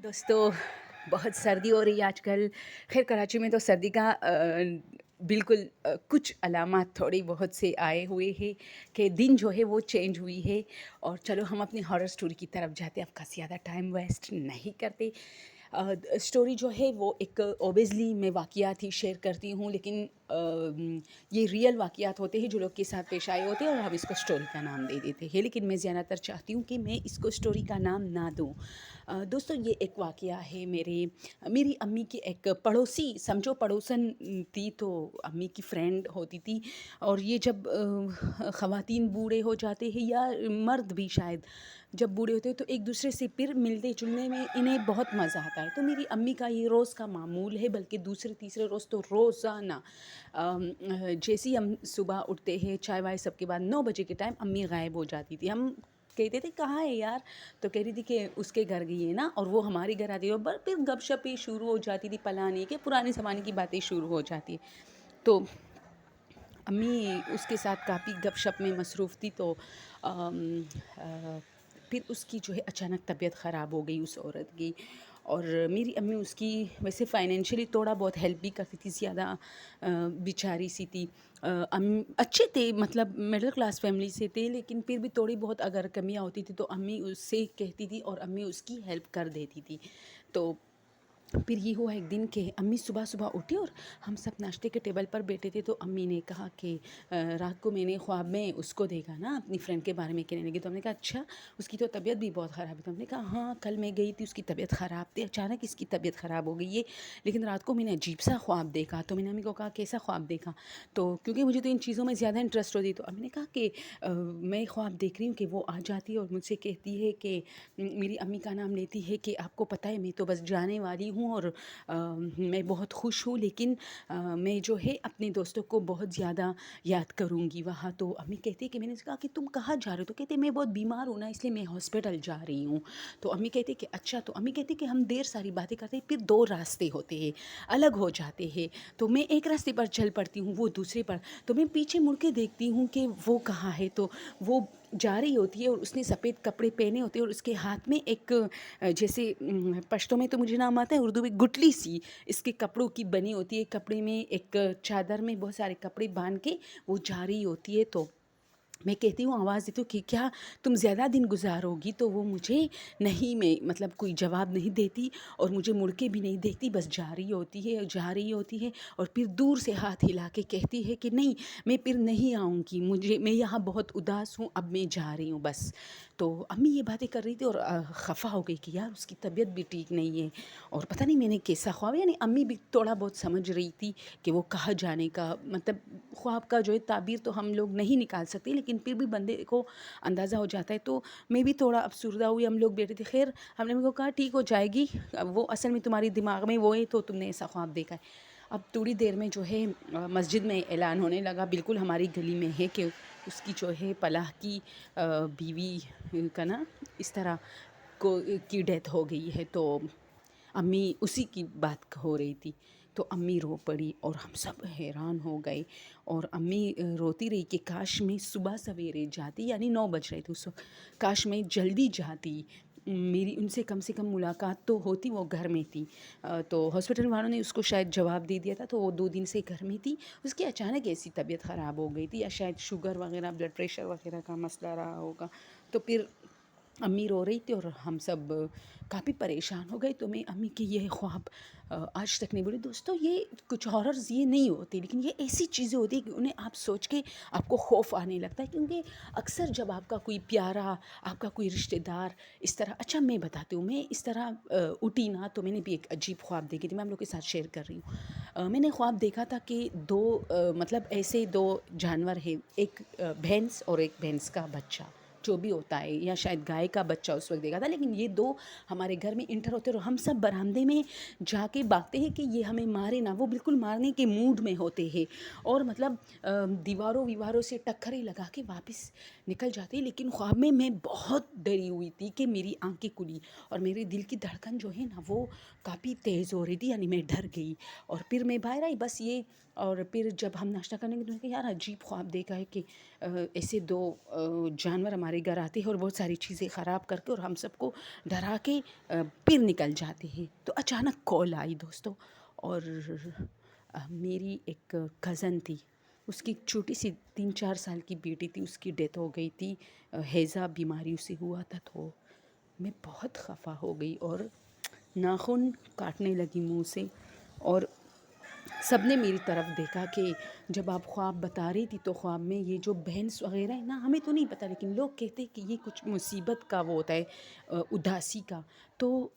दोस्तों, बहुत सर्दी हो रही है आजकल। खैर कराची में तो सर्दी का बिल्कुल कुछ अलामात थोड़ी बहुत से आए हुए हैं कि दिन जो है वो चेंज हुई है। और चलो हम अपनी हॉरर स्टोरी की तरफ जाते हैं, अब का ज़्यादा टाइम वेस्ट नहीं करते। स्टोरी जो है वो एक ओबियसली मैं वाक़यात ही शेयर करती हूँ, लेकिन ये रियल वाक़यात होते हैं जो लोग के साथ पेश आए होते हैं और हम इसको स्टोरी का नाम दे देते हैं। लेकिन मैं ज़्यादातर चाहती हूँ कि मैं इसको स्टोरी का नाम ना दूँ। दोस्तों, ये एक वाक़या है मेरी अम्मी की एक पड़ोसी, समझो पड़ोसन थी, तो अम्मी की फ्रेंड होती थी। और ये जब ख़वातीन बूढ़े हो जाते हैं या मर्द भी शायद जब बूढ़े होते हैं तो एक दूसरे से फिर मिलने जुलने में इन्हें बहुत मज़ा आता है। तो मेरी अम्मी का ये रोज़ का मामूल है, बल्कि दूसरे तीसरे रोज़ तो रोज़ाना जैसे ही हम सुबह उठते हैं चाय वाय सबके बाद 9 बजे के टाइम अम्मी गायब हो जाती थी। हम कहते थे कहाँ है यार, तो कह रही थी कि उसके घर गई है ना, और वो हमारे घर आती है और फिर गपशपें शुरू हो जाती थी, पलाने के पुराने ज़माने की बातें शुरू हो जाती है। तो अम्मी उसके साथ काफ़ी गपशप में मसरूफ़ थी। तो अम, अ, फिर उसकी जो है अचानक तबीयत ख़राब हो गई उस औरत की। और मेरी अम्मी उसकी वैसे फ़ाइनेंशियली थोड़ा बहुत हेल्प भी करती थी, ज़्यादा बेचारी सी थी। अच्छे थे, मतलब मिडिल क्लास फैमिली से थे, लेकिन फिर भी थोड़ी बहुत अगर कमियां होती थी तो अम्मी उससे कहती थी और अम्मी उसकी हेल्प कर देती थी। तो फिर ये हुआ एक दिन कि अम्मी सुबह सुबह उठी और हम सब नाश्ते के टेबल पर बैठे थे। तो अम्मी ने कहा कि रात को मैंने ख्वाब में उसको देखा ना, अपनी फ्रेंड के बारे में कहने लगी। तो हमने कहा अच्छा, उसकी तो तबीयत भी बहुत ख़राब है। तो हमने कहा हाँ, कल मैं गई थी, उसकी तबीयत ख़राब थी, अचानक इसकी तबीयत ख़राब हो गई है, लेकिन रात को मैंने अजीब सा ख्वाब देखा। तो मैंने अम्मी को कहा कैसा ख्वाब देखा, तो क्योंकि मुझे तो इन चीज़ों में ज़्यादा इंटरेस्ट होती। तो अम्मी ने कहा कि मैं ख्वाब देख रही हूँ कि वो आ जाती है और मुझसे कहती है कि मेरी अम्मी का नाम लेती है कि आपको पता है मैं तो बस जाने वाली हूँ और मैं बहुत खुश हूँ, लेकिन मैं जो है अपने दोस्तों को बहुत ज़्यादा याद करूँगी वहाँ। तो अम्मी कहती है कि मैंने कहा कि तुम कहाँ जा रहे हो, तो कहते मैं बहुत बीमार हूँ ना, इसलिए मैं हॉस्पिटल जा रही हूँ। तो अम्मी कहती कि अच्छा, तो अम्मी कहती कि हम देर सारी बातें करते हैं, फिर दो रास्ते होते हैं, अलग हो जाते हैं। तो मैं एक रास्ते पर चल पड़ती हूँ, वो दूसरे पर। तो मैं पीछे मुड़ के देखती हूँ कि वो कहाँ है। तो वो जा रही होती है और उसने सफ़ेद कपड़े पहने होते हैं और उसके हाथ में एक जैसे पश्तो में तो मुझे नाम आता है, उर्दू में गुटली सी इसके कपड़ों की बनी होती है। कपड़े में एक चादर में बहुत सारे कपड़े बांध के वो जा रही होती है। तो मैं कहती हूँ, आवाज़ देती हूँ कि क्या तुम ज़्यादा दिन गुजारोगी, तो वो मुझे नहीं, मैं मतलब कोई जवाब नहीं देती और मुझे मुड़ के भी नहीं देखती, बस जा रही होती है, जा रही होती है। और फिर दूर से हाथ हिला के कहती है कि नहीं, मैं फिर नहीं आऊँगी, मैं यहाँ बहुत उदास हूँ, अब मैं जा रही हूँ बस। तो अम्मी ये बातें कर रही थी और ख़फ़ा हो गई कि यार उसकी तबीयत भी ठीक नहीं है और पता नहीं मैंने कैसा ख्वाब, यानी अम्मी भी थोड़ा बहुत समझ रही थी कि वो कहाँ जाने का, मतलब ख्वाब का जो है ताबीर तो हम लोग नहीं निकाल सकते, लेकिन फिर भी बंदे को अंदाज़ा हो जाता है। तो मैं भी थोड़ा अफसरदा हुई, हम लोग बैठे थे। खैर हमने मेरे को कहा ठीक हो जाएगी, अब वो असल में तुम्हारी दिमाग में वो है तो तुमने ऐसा ख्वाब देखा है। अब थोड़ी देर में जो है मस्जिद में ऐलान होने लगा, बिल्कुल हमारी गली में है, कि उसकी जो है पलाह की बीवी का ना इस तरह को की डेथ हो गई है। तो अम्मी उसी की बात हो रही थी। तो अम्मी रो पड़ी और हम सब हैरान हो गए। और अम्मी रोती रही कि काश मैं सुबह सवेरे जाती, यानी 9 बज रहे थे उस वक्त, काश मैं जल्दी जाती, मेरी उनसे कम से कम मुलाकात तो होती, वो घर में थी। तो हॉस्पिटल वालों ने उसको शायद जवाब दे दिया था, तो वो 2 दिन से घर में थी। उसकी अचानक ऐसी तबीयत ख़राब हो गई थी, या शायद शुगर वगैरह, ब्लड प्रेशर वगैरह का मसला रहा होगा। तो फिर अम्मी रो रही थी और हम सब काफ़ी परेशान हो गए। तो मैं अम्मी के ये ख्वाब आज तक नहीं भूली। दोस्तों, ये कुछ हॉरर्स ये नहीं होती, लेकिन ये ऐसी चीज़ें होती हैं कि उन्हें आप सोच के आपको खौफ आने लगता है। क्योंकि अक्सर जब आपका कोई प्यारा, आपका कोई रिश्तेदार इस तरह, अच्छा मैं बताती हूँ, मैं इस तरह उठी ना, तो मैंने भी एक अजीब ख्वाब देखी थी, मैं आप लोग के साथ शेयर कर रही हूँ। मैंने ख्वाब देखा था कि दो मतलब ऐसे दो जानवर हैं, एक भैंस और एक भैंस का बच्चा, जो भी होता है, या शायद गाय का बच्चा उस वक्त देखा था। लेकिन ये दो हमारे घर में इंटर होते हैं और हम सब बरामदे में जाके भागते हैं कि ये हमें मारे ना। वो बिल्कुल मारने के मूड में होते हैं और मतलब दीवारों वीवारों से टक्करें लगा के वापस निकल जाते हैं। लेकिन ख्वाब में मैं बहुत डरी हुई थी कि मेरी आंखें खुली और मेरे दिल की धड़कन जो है ना वो काफ़ी तेज़ हो रही थी, यानी मैं डर गई। और फिर मैं बाहर आई बस ये। और फिर जब हम नाश्ता करने गए तो मैंने कहा यार अजीब ख्वाब देखा है कि ऐसे दो जानवर हमारे ہمارے گھر آتے ہیں اور بہت ساری چیزیں خراب کر کے اور ہم سب کو ڈرا کے پھر نکل جاتے ہیں. تو اچانک کال آئی دوستوں، اور میری ایک کزن تھی، اس کی ایک چھوٹی سی 3-4 سال کی بیٹی تھی، اس کی ڈیتھ ہو گئی تھی، ہیضہ بیماری اسے ہوا تھا. تو میں بہت خفا ہو گئی اور ناخن کاٹنے لگی منہ سے. اور سب نے میری طرف دیکھا کہ جب آپ خواب بتا رہی تھی تو خواب میں یہ جو بہنس وغیرہ ہے نا، ہمیں تو نہیں پتہ، لیکن لوگ کہتے ہیں کہ یہ کچھ مصیبت کا وہ ہوتا ہے، اداسی کا. تو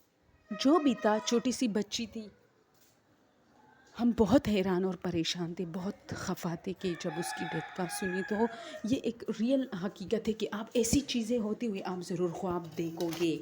جو بھی تھا، چھوٹی سی بچی تھی، ہم بہت حیران اور پریشان تھے، بہت خفا تھے کہ جب اس کی ڈیتھ کا سنی. تو یہ ایک ریئل حقیقت ہے کہ آپ ایسی چیزیں ہوتی ہوئی آپ ضرور خواب دیکھو گے.